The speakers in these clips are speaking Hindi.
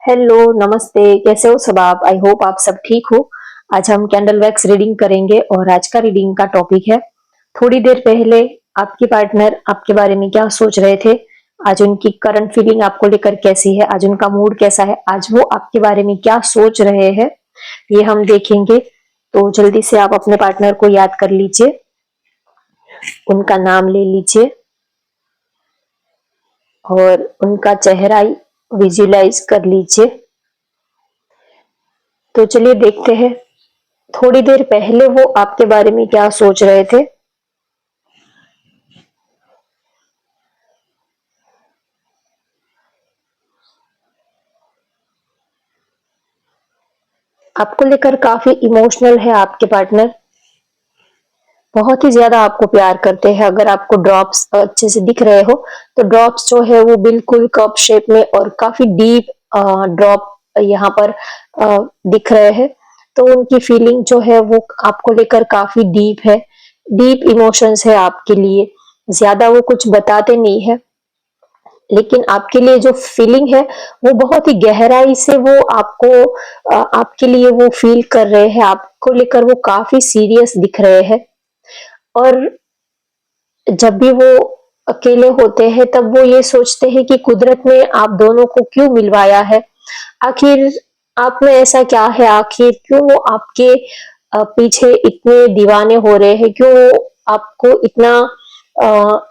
हेलो, नमस्ते, कैसे हो सब आप? आई होप आप सब ठीक हो। आज हम कैंडल वैक्स रीडिंग करेंगे और आज का रीडिंग का टॉपिक है, थोड़ी देर पहले आपके पार्टनर आपके बारे में क्या सोच रहे थे? आज उनकी करंट फीलिंग आपको लेकर कैसी है? आज उनका मूड कैसा है? आज वो आपके बारे में क्या सोच रहे हैं? ये हम देखेंगे। तो जल्दी से आप अपने पार्टनर को याद कर लीजिए, उनका नाम ले लीजिए और उनका चेहरा विजुलाइज कर लीजिए। तो चलिए देखते हैं, थोड़ी देर पहले वो आपके बारे में क्या सोच रहे थे। आपको लेकर काफी इमोशनल है आपके पार्टनर, बहुत ही ज्यादा आपको प्यार करते हैं। अगर आपको ड्रॉप्स अच्छे से दिख रहे हो तो ड्रॉप्स जो है वो बिल्कुल कप शेप में और काफी डीप ड्रॉप यहाँ पर दिख रहे हैं। तो उनकी फीलिंग जो है वो आपको लेकर काफी डीप है, डीप इमोशंस है आपके लिए। ज्यादा वो कुछ बताते नहीं है, लेकिन आपके लिए जो फीलिंग है वो बहुत ही गहराई से वो आपको आपके लिए वो फील कर रहे हैं। आपको लेकर वो काफी सीरियस दिख रहे हैं और जब भी वो अकेले होते हैं तब वो ये सोचते हैं कि कुदरत ने आप दोनों को क्यों मिलवाया है। आखिर आप में ऐसा क्या है? आखिर क्यों वो आपके पीछे इतने दीवाने हो रहे हैं? क्यों वो आपको इतना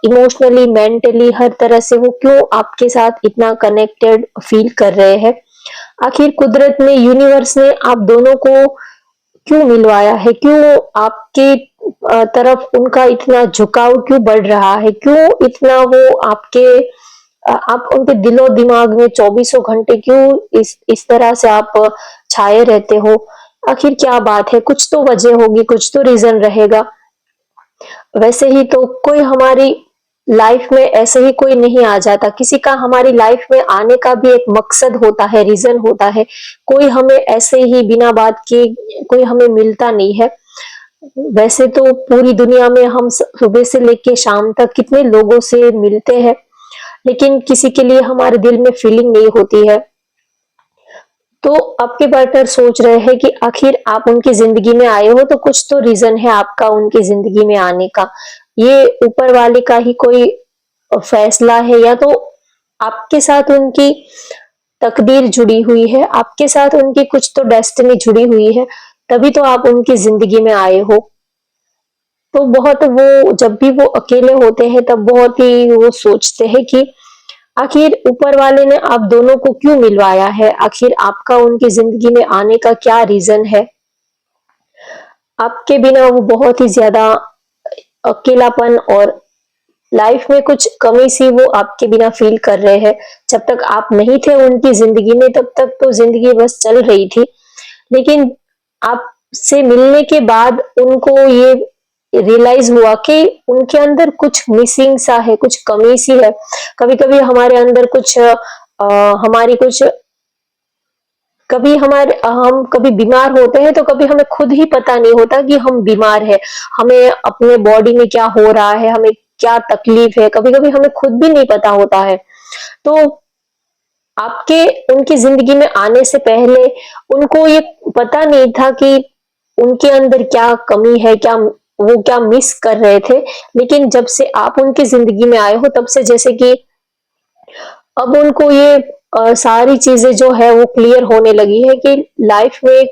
इमोशनली, मेंटली, हर तरह से वो क्यों आपके साथ इतना कनेक्टेड फील कर रहे हैं? आखिर कुदरत ने, यूनिवर्स ने आप दोनों को क्यों मिलवाया है? क्यों आपके तरफ उनका इतना झुकाव क्यों बढ़ रहा है? क्यों इतना वो आपके आप उनके दिलो दिमाग में चौबीसों घंटे क्यों इस तरह से आप छाए रहते हो? आखिर क्या बात है? कुछ तो वजह होगी, कुछ तो रीजन रहेगा। वैसे ही तो कोई हमारी लाइफ में ऐसे ही कोई नहीं आ जाता, किसी का हमारी लाइफ में आने का भी एक मकसद होता है, रीजन होता है। कोई हमें ऐसे ही बिना बात के कोई हमें मिलता नहीं है। वैसे तो पूरी दुनिया में हम सुबह से लेके शाम तक कितने लोगों से मिलते हैं, लेकिन किसी के लिए हमारे दिल में फीलिंग नहीं होती है। तो आपके पार्टनर सोच रहे हैं कि आखिर आप उनकी जिंदगी में आए हो तो कुछ तो रीजन है आपका उनकी जिंदगी में आने का। ये ऊपर वाले का ही कोई फैसला है, या तो आपके साथ उनकी तकदीर जुड़ी हुई है, आपके साथ उनकी कुछ तो डेस्टिनी जुड़ी हुई है, तभी तो आप उनकी जिंदगी में आए हो। तो बहुत वो जब भी वो अकेले होते हैं तब बहुत ही वो सोचते हैं कि आखिर ऊपर वाले ने आप दोनों को क्यों मिलवाया है? आखिर आपका उनकी जिंदगी में आने का क्या रीजन है? आपके बिना वो बहुत ही ज्यादा अकेलापन और लाइफ में कुछ कमी सी वो आपके बिना फील कर रहे हैं। जब तक आप नहीं थे उनकी जिंदगी में तब तक तो जिंदगी बस चल रही थी, लेकिन आपसे मिलने के बाद उनको ये रियलाइज हुआ कि उनके अंदर कुछ मिसिंग सा है, कुछ कमी सी है। कभी कभी हमारे अंदर कुछ हमारी कुछ कभी हमारे हम कभी बीमार होते हैं तो कभी हमें खुद ही पता नहीं होता कि हम बीमार है, हमें अपने बॉडी में क्या हो रहा है, हमें क्या तकलीफ है, कभी कभी हमें खुद भी नहीं पता होता है। तो आपके उनकी जिंदगी में आने से पहले उनको ये पता नहीं था कि उनके अंदर क्या कमी है, क्या वो क्या मिस कर रहे थे। लेकिन जब से आप उनकी जिंदगी में आए हो तब से जैसे कि अब उनको ये सारी चीजें जो है वो क्लियर होने लगी है कि लाइफ में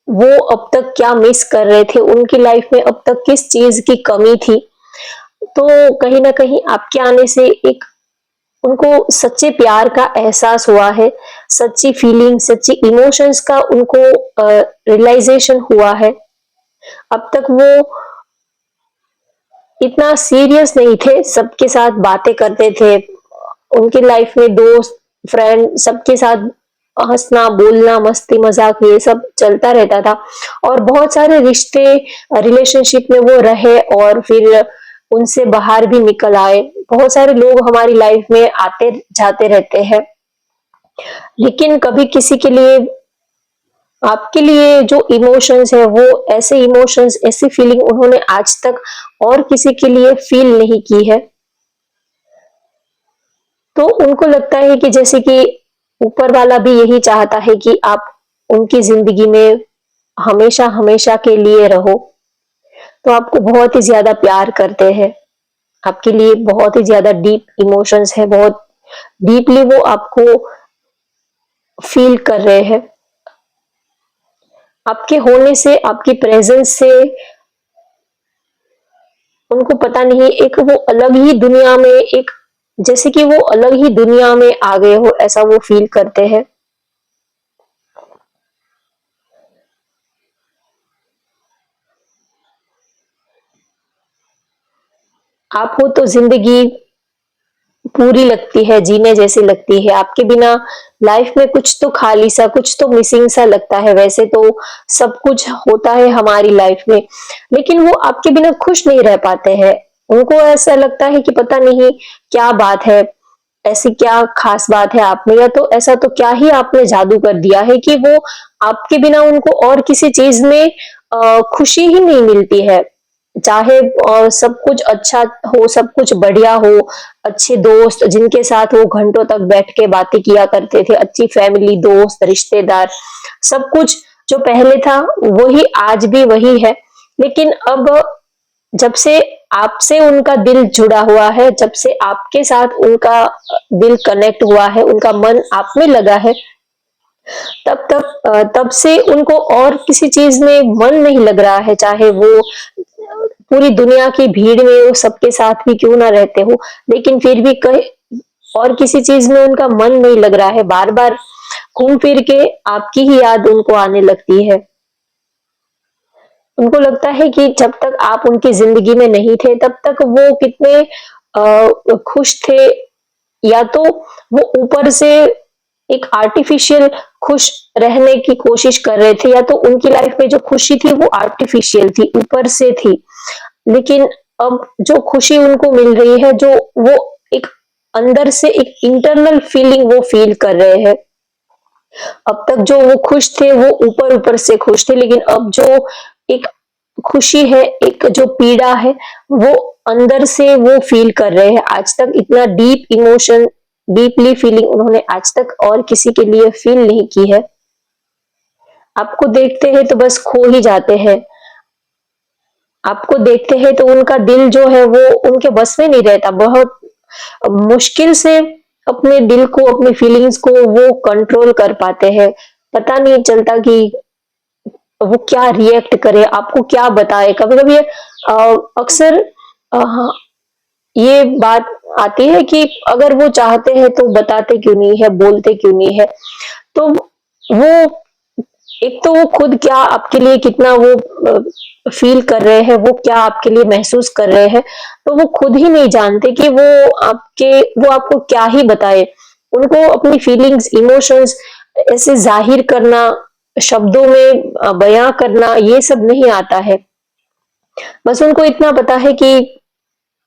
वो अब तक क्या मिस कर रहे थे, उनकी लाइफ में अब तक किस चीज की कमी थी। तो कहीं ना कहीं आपके आने से एक उनको सच्चे प्यार का एहसास हुआ है, सच्ची फीलिंग, सच्ची इमोशंस का उनको रियलाइजेशन हुआ है। अब तक वो इतना सीरियस नहीं थे, सबके साथ बातें करते थे, उनकी लाइफ में दोस्त, फ्रेंड, सबके साथ हंसना, बोलना, मस्ती मजाक ये सब चलता रहता था। और बहुत सारे रिश्ते, रिलेशनशिप में वो रहे और फिर उनसे बाहर भी निकल आए। बहुत सारे लोग हमारी लाइफ में आते जाते रहते हैं, लेकिन कभी किसी के लिए, आपके लिए जो इमोशंस है वो ऐसे इमोशंस, ऐसी फीलिंग उन्होंने आज तक और किसी के लिए फील नहीं की है। तो उनको लगता है कि जैसे कि ऊपर वाला भी यही चाहता है कि आप उनकी जिंदगी में हमेशा हमेशा के लिए रहो। तो आपको बहुत ही ज्यादा प्यार करते हैं, आपके लिए बहुत ही ज्यादा डीप इमोशंस है, बहुत डीपली वो आपको फील कर रहे हैं। आपके होने से, आपकी प्रेजेंस से उनको पता नहीं, एक वो अलग ही दुनिया में, एक जैसे कि वो अलग ही दुनिया में आ गए हो, ऐसा वो फील करते हैं। आप हो तो जिंदगी पूरी लगती है, जीने जैसी लगती है। आपके बिना लाइफ में कुछ तो खाली सा, कुछ तो मिसिंग सा लगता है। वैसे तो सब कुछ होता है हमारी लाइफ में, लेकिन वो आपके बिना खुश नहीं रह पाते हैं। उनको ऐसा लगता है कि पता नहीं क्या बात है, ऐसी क्या खास बात है आप में, या तो ऐसा तो क्या ही आपने जादू कर दिया है कि वो आपके बिना उनको और किसी चीज में खुशी ही नहीं मिलती है। चाहे सब कुछ अच्छा हो, सब कुछ बढ़िया हो, अच्छे दोस्त जिनके साथ वो घंटों तक बैठ के बातें किया करते थे, अच्छी फैमिली, दोस्त, रिश्तेदार, सब कुछ जो पहले था वही आज भी वही है। लेकिन अब जब से आपसे उनका दिल जुड़ा हुआ है, जब से आपके साथ उनका दिल कनेक्ट हुआ है, उनका मन आप में लगा है, तब से उनको और किसी चीज में मन नहीं लग रहा है। चाहे वो पूरी दुनिया की भीड़ में वो सबके साथ भी क्यों ना रहते हो, लेकिन फिर भी कहीं और किसी चीज में उनका मन नहीं लग रहा है। बार बार घूम फिर के आपकी ही याद उनको आने लगती है। उनको लगता है कि जब तक आप उनकी जिंदगी में नहीं थे, तब तक वो कितने खुश थे, या तो वो ऊपर से एक आर्टिफिशियल खुश रहने की कोशिश कर रहे थे, या तो उनकी लाइफ में जो खुशी थी वो आर्टिफिशियल थी, ऊपर से थी। लेकिन अब जो खुशी उनको मिल रही है, जो वो एक अंदर से एक इंटरनल फीलिंग वो फील कर रहे हैं। अब तक जो वो खुश थे वो ऊपर ऊपर से खुश थे, लेकिन अब जो एक खुशी है, एक जो पीड़ा है, वो अंदर से वो फील कर रहे हैं। आज तक इतना डीप इमोशन, डीपली फीलिंग उन्होंने आज तक और किसी के लिए फील नहीं की है। आपको देखते हैं तो बस खो ही जाते हैं। आपको देखते हैं तो उनका दिल जो है वो उनके बस में नहीं रहता। बहुत मुश्किल से अपने दिल को, अपनी फीलिंग्स को वो कंट्रोल कर पाते हैं। पता नहीं चलता कि वो क्या रिएक्ट करे, आपको क्या बताए। कभी कभी अक्सर हाँ, ये बात आती है कि अगर वो चाहते हैं तो बताते क्यों नहीं है, बोलते क्यों नहीं है। तो वो एक तो वो खुद क्या आपके लिए कितना वो फील कर रहे हैं, वो क्या आपके लिए महसूस कर रहे हैं, तो वो खुद ही नहीं जानते कि वो आपको क्या ही बताए। उनको अपनी फीलिंग्स, इमोशंस ऐसे जाहिर करना, शब्दों में बयां करना, ये सब नहीं आता है। बस उनको इतना पता है कि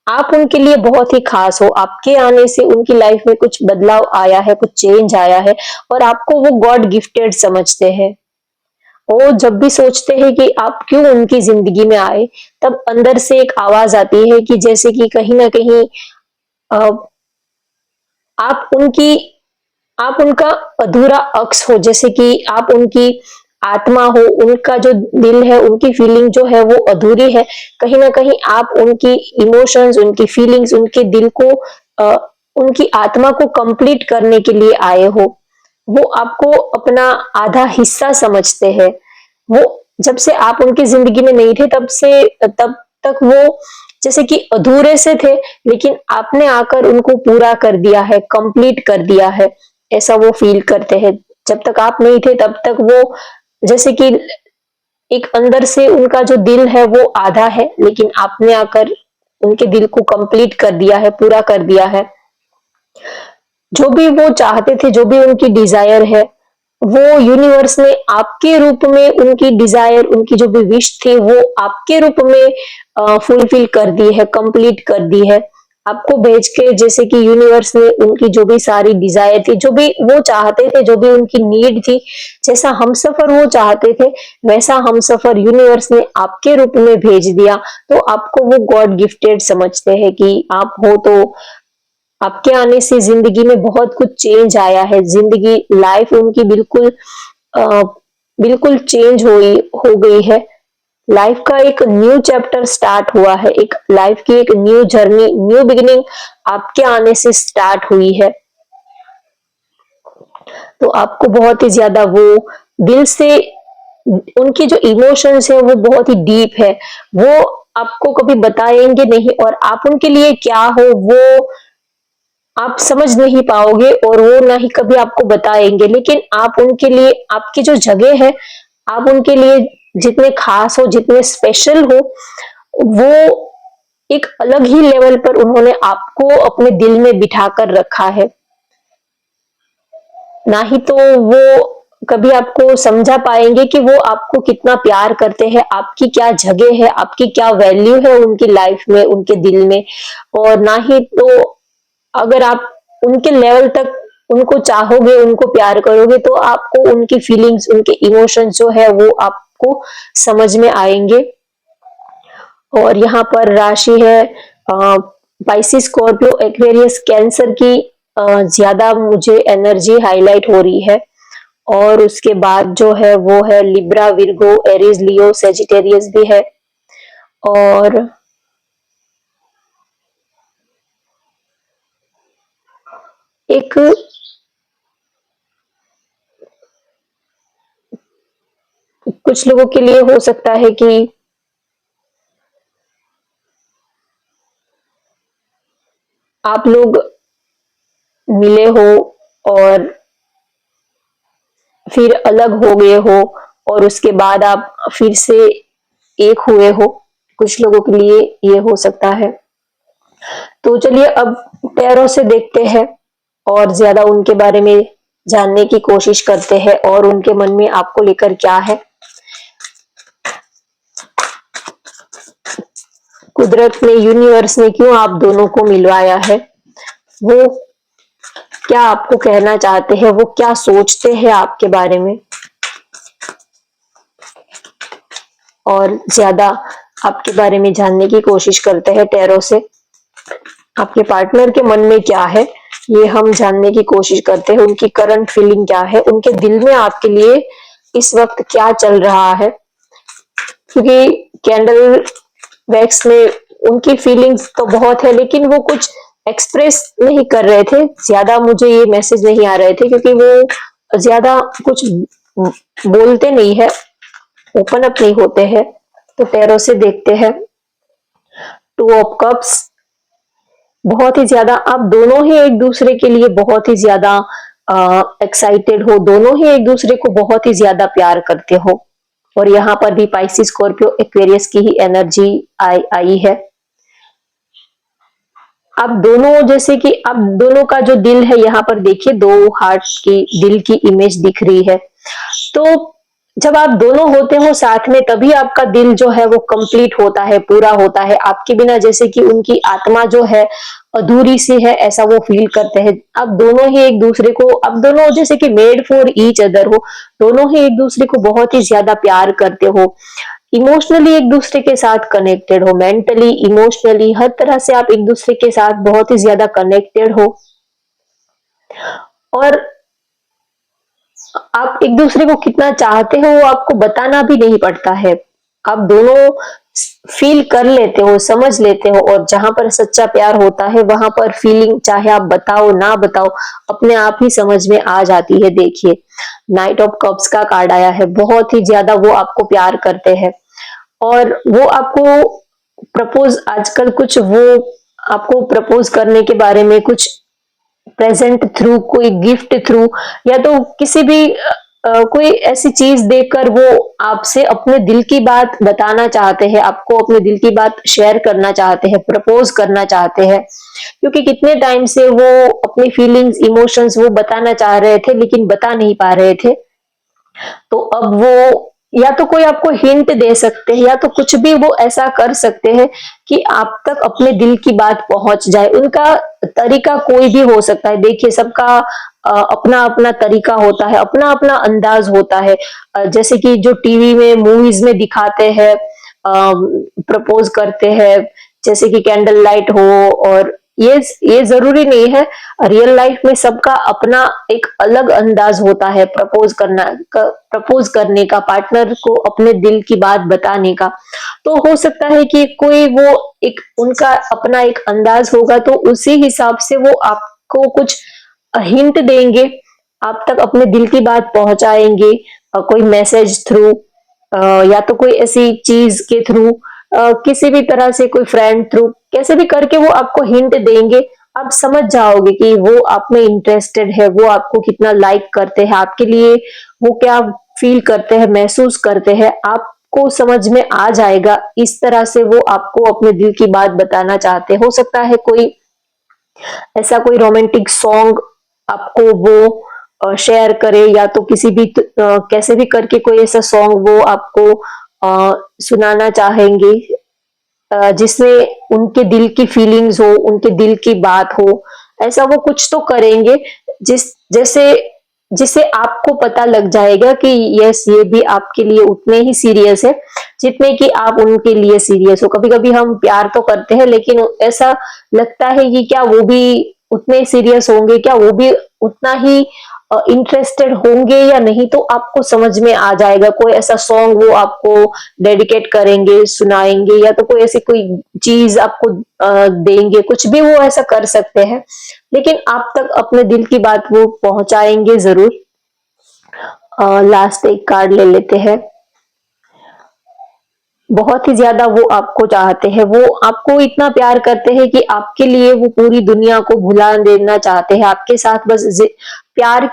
आप उनके लिए बहुत ही खास हो, आपके आने से उनकी लाइफ में कुछ बदलाव आया है, कुछ चेंज आया है, और आपको वो गॉड गिफ्टेड समझते हैं। वो जब भी सोचते हैं कि आप क्यों उनकी जिंदगी में आए, तब अंदर से एक आवाज आती है कि जैसे कि कहीं ना कहीं अ, आप उनकी आप उनका अधूरा अक्स हो, जैसे कि आप उनकी आत्मा हो, उनका जो दिल है, उनकी फीलिंग जो है वो अधूरी है। कहीं ना कहीं आप उनकी इमोशंस, उनकी फीलिंग्स, उनके दिल को, आ, उनकी आत्मा को कंप्लीट करने के लिए आए हो। वो आपको अपना आधा हिस्सा समझते हैं। वो जब से आप उनकी जिंदगी में नहीं थे, तब तक वो जैसे कि अधूरे से थे, लेकिन आपने आकर उनको पूरा कर दिया है, कंप्लीट कर दिया है, ऐसा वो फील करते हैं। जब तक आप नहीं थे तब तक वो जैसे कि एक अंदर से उनका जो दिल है वो आधा है, लेकिन आपने आकर उनके दिल को कंप्लीट कर दिया है, पूरा कर दिया है। जो भी वो चाहते थे, जो भी उनकी डिजायर है, वो यूनिवर्स ने आपके रूप में उनकी डिजायर, उनकी जो भी विश थी, वो आपके रूप में फुलफिल कर दी है, कंप्लीट कर दी है। आपको भेज के, जैसे कि यूनिवर्स ने उनकी जो भी सारी डिजायर थी, जो भी वो चाहते थे, जो भी उनकी नीड थी, जैसा हमसफर वो चाहते थे, वैसा हमसफर यूनिवर्स ने आपके रूप में भेज दिया। तो आपको वो गॉड गिफ्टेड समझते हैं कि आप हो तो आपके आने से जिंदगी में बहुत कुछ चेंज आया है, जिंदगी लाइफ उनकी बिल्कुल अ, बिल्कुल चेंज हो गई है। लाइफ का एक न्यू चैप्टर स्टार्ट हुआ है, एक लाइफ की एक न्यू जर्नी, न्यू बिगिनिंग आपके आने से स्टार्ट हुई है। तो आपको बहुत ही ज्यादा वो दिल से उनकी जो इमोशंस है वो बहुत ही डीप है। वो आपको कभी बताएंगे नहीं और आप उनके लिए क्या हो वो आप समझ नहीं पाओगे और वो ना ही कभी आपको बताएंगे, लेकिन आप उनके लिए आपकी जो जगह है, आप उनके लिए जितने खास हो, जितने स्पेशल हो, वो एक अलग ही लेवल पर उन्होंने आपको अपने दिल में बिठा कर रखा है। ना ही तो वो कभी आपको समझा पाएंगे कि वो आपको कितना प्यार करते हैं, आपकी क्या जगह है, आपकी क्या वैल्यू है उनकी लाइफ में, उनके दिल में। और ना ही तो अगर आप उनके लेवल तक उनको चाहोगे, उनको प्यार करोगे, तो आपको उनकी फीलिंग्स, उनके इमोशंस जो है वो आपको समझ में आएंगे। और यहाँ पर राशि है पाइसिस, स्कॉर्पियो, एक्वेरियस, कैंसर की ज्यादा मुझे एनर्जी हाईलाइट हो रही है। और उसके बाद जो है वो है लिब्रा, विर्गो, एरीज, लियो, सेजिटेरियस भी है। और एक कुछ लोगों के लिए हो सकता है कि आप लोग मिले हो और फिर अलग हो गए हो और उसके बाद आप फिर से एक हुए हो। कुछ लोगों के लिए ये हो सकता है। तो चलिए अब टैरो से देखते हैं और ज्यादा उनके बारे में जानने की कोशिश करते हैं और उनके मन में आपको लेकर क्या है। कुदरत ने, यूनिवर्स ने क्यों आप दोनों को मिलवाया है, वो क्या आपको कहना चाहते हैं, वो क्या सोचते हैं आपके बारे में, और ज्यादा आपके बारे में जानने की कोशिश करते हैं टैरो से। आपके पार्टनर के मन में क्या है ये हम जानने की कोशिश करते हैं। उनकी करंट फीलिंग क्या है, उनके दिल में आपके लिए इस वक्त क्या चल रहा है। क्योंकि कैंडल वैक्स में उनकी फीलिंग्स तो बहुत है, लेकिन वो कुछ एक्सप्रेस नहीं कर रहे थे, ज्यादा मुझे ये मैसेज नहीं आ रहे थे, क्योंकि वो ज्यादा कुछ बोलते नहीं है, ओपन अप नहीं होते हैं। तो टैरो से देखते हैं टू ऑफ कप्स। बहुत ही ज्यादा आप दोनों ही एक दूसरे के लिए बहुत ही ज्यादा एक्साइटेड हो, दोनों ही एक दूसरे को बहुत ही ज्यादा प्यार करते हो। और यहाँ पर भी पाइसिस, स्कॉर्पियो, एक्वेरियस की ही एनर्जी आई है। आप दोनों, जैसे कि आप दोनों का जो दिल है, यहाँ पर देखिए दो हार्ट की दिल की इमेज दिख रही है। तो जब आप दोनों होते हो साथ में, तभी आपका दिल जो है वो कंप्लीट होता है, पूरा होता है। आपके बिना जैसे कि उनकी आत्मा जो है अधूरी सी है, ऐसा वो फील करते हैं। आप दोनों ही एक दूसरे को, आप दोनों जैसे कि मेड फॉर ईच अदर हो, दोनों ही एक दूसरे को बहुत ही ज्यादा प्यार करते हो। इमोशनली एक दूसरे के साथ कनेक्टेड हो, मेंटली, इमोशनली, हर तरह से आप एक दूसरे के साथ बहुत ही ज्यादा कनेक्टेड हो। और आप एक दूसरे को कितना चाहते हो वो आपको बताना भी नहीं पड़ता है। आप दोनों फील कर लेते हो, समझ लेते हो। और जहां पर सच्चा प्यार होता है वहां पर फीलिंग, चाहे आप बताओ ना बताओ, अपने आप ही समझ में आ जाती है। देखिए नाइट ऑफ कप्स का कार्ड आया है, बहुत ही ज्यादा वो आपको प्यार करते हैं और वो आपको प्रपोज, आजकल कुछ वो आपको प्रपोज करने के बारे में, कुछ प्रेजेंट थ्रू, कोई गिफ्ट थ्रू, या तो किसी भी कोई ऐसी चीज देखकर वो आपसे अपने दिल की बात बताना चाहते हैं, आपको अपने दिल की बात शेयर करना चाहते हैं, प्रपोज करना चाहते हैं। क्योंकि कितने टाइम से वो अपनी फीलिंग्स, इमोशंस वो बताना चाह रहे थे लेकिन बता नहीं पा रहे थे। तो अब वो या तो कोई आपको हिंट दे सकते हैं, या तो कुछ भी वो ऐसा कर सकते हैं कि आप तक अपने दिल की बात पहुंच जाए। उनका तरीका कोई भी हो सकता है। देखिए सबका अपना अपना तरीका होता है, अपना अपना अंदाज होता है। जैसे कि जो टीवी में, मूवीज में दिखाते हैं, प्रपोज करते हैं, जैसे कि कैंडल लाइट हो और ये जरूरी नहीं है। रियल लाइफ में सबका अपना एक अलग अंदाज होता है प्रपोज करने का, पार्टनर को अपने दिल की बात बताने का। तो हो सकता है कि कोई वो एक उनका अपना एक अंदाज होगा, तो उसी हिसाब से वो आपको कुछ हिंट देंगे, आप तक अपने दिल की बात पहुंचाएंगे, कोई मैसेज थ्रू, या तो कोई ऐसी चीज के थ्रू, किसी भी तरह से, कोई फ्रेंड थ्रू, कैसे भी करके वो आपको हिंट देंगे। आप समझ जाओगे कि वो आप में इंटरेस्टेड है, वो आपको कितना लाइक करते हैं, आपके लिए वो क्या फील करते हैं, महसूस करते हैं, आपको समझ में आ जाएगा। इस तरह से वो आपको अपने दिल की बात बताना चाहते हैं। हो सकता है कोई ऐसा कोई रोमांटिक सॉन्ग आपको वो शेयर करे, या तो किसी भी कैसे भी करके कोई ऐसा सॉन्ग वो आपको सुनाना चाहेंगे, जिसमें उनके दिल की फीलिंग्स हो, उनके दिल की बात हो। ऐसा वो कुछ तो करेंगे जैसे जिससे आपको पता लग जाएगा कि यस, ये भी आपके लिए उतने ही सीरियस है जितने कि आप उनके लिए सीरियस हो। कभी कभी हम प्यार तो करते हैं, लेकिन ऐसा लगता है कि क्या वो भी उतने सीरियस होंगे, क्या वो भी उतना ही इंटरेस्टेड होंगे या नहीं। तो आपको समझ में आ जाएगा। कोई ऐसा सॉन्ग वो आपको डेडिकेट करेंगे, सुनाएंगे, या तो कोई ऐसी कोई चीज आपको देंगे, कुछ भी वो ऐसा कर सकते हैं, लेकिन आप तक अपने दिल की बात वो पहुंचाएंगे जरूर। लास्ट एक कार्ड ले लेते हैं। बहुत ही ज्यादा वो आपको चाहते हैं, वो आपको इतना प्यार करते हैं कि आपके लिए वो पूरी दुनिया को भुला देना चाहते हैं। आपके साथ बस प्यार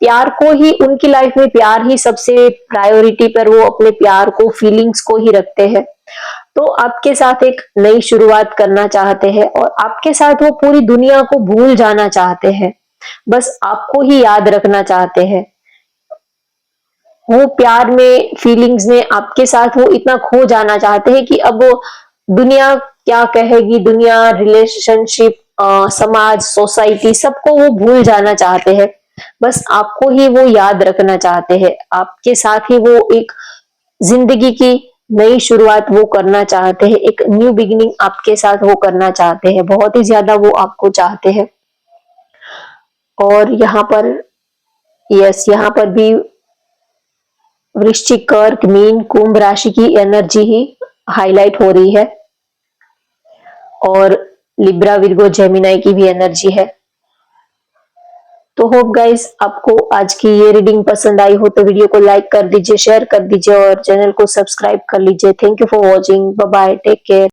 प्यार को ही, उनकी लाइफ में प्यार ही सबसे प्रायोरिटी पर, वो अपने प्यार को, फीलिंग्स को ही रखते हैं। तो आपके साथ एक नई शुरुआत करना चाहते हैं, और आपके साथ वो पूरी दुनिया को भूल जाना चाहते हैं, बस आपको ही याद रखना चाहते हैं। वो प्यार में, फीलिंग्स में आपके साथ वो इतना खो जाना चाहते हैं कि अब वो दुनिया क्या कहेगी, दुनिया, रिलेशनशिप, समाज, सोसाइटी, सबको वो भूल जाना चाहते हैं। बस आपको ही वो याद रखना चाहते हैं। आपके साथ ही वो एक जिंदगी की नई शुरुआत वो करना चाहते हैं, एक न्यू बिगिनिंग आपके साथ वो करना चाहते हैं। बहुत ही ज्यादा वो आपको चाहते हैं। और यहाँ पर, यस, यहाँ पर भी वृश्चिक, कर्क, मीन, कुंभ राशि की एनर्जी ही हाईलाइट हो रही है, और लिब्रा, विर्गो, जेमिनाई की भी एनर्जी है। तो होप गाइस आपको आज की ये रीडिंग पसंद आई हो तो वीडियो को लाइक कर दीजिए, शेयर कर दीजिए, और चैनल को सब्सक्राइब कर लीजिए। Thank you for watching. Bye bye, take care.